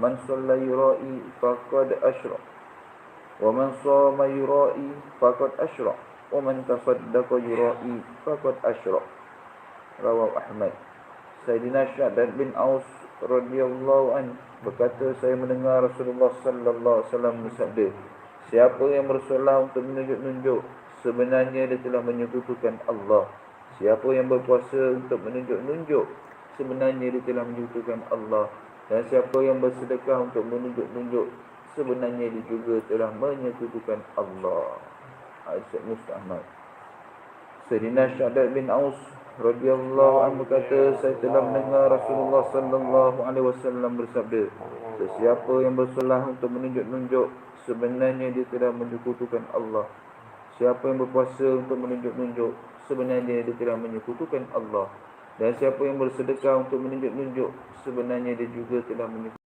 Man shalla yura'i faqad asyrak. Wa man shama yura'i faqad asyrak. Wa man tasaddaqa yura'i faqad asyrak. Rawahu Ahmad. Sayyidina Syaddad bin Aus radhiyallahu an berkata, saya mendengar Rasulullah sallallahu alaihi wasallam bersabda, siapa yang bersolat untuk menunjuk-nunjuk, sebenarnya dia telah menyekutukan Allah. Siapa yang berpuasa untuk menunjuk-nunjuk, sebenarnya dia telah menyekutukan Allah. Dan siapa yang bersedekah untuk menunjuk-nunjuk, sebenarnya dia juga telah menyekutukan Allah. Hadis Muslim. Sayyidina Syaddad bin Aus radhiyallahu anhu berkata, saya telah mendengar Rasulullah sallallahu alaihi wasallam bersabda, sesiapa yang bersolat untuk menunjuk-nunjuk, sebenarnya dia telah menyekutukan Allah. Siapa yang berpuasa untuk menunjuk-nunjuk, sebenarnya dia telah menyekutukan Allah. Dan siapa yang bersedekah untuk menunjuk-nunjuk, sebenarnya dia juga telah menyekutukan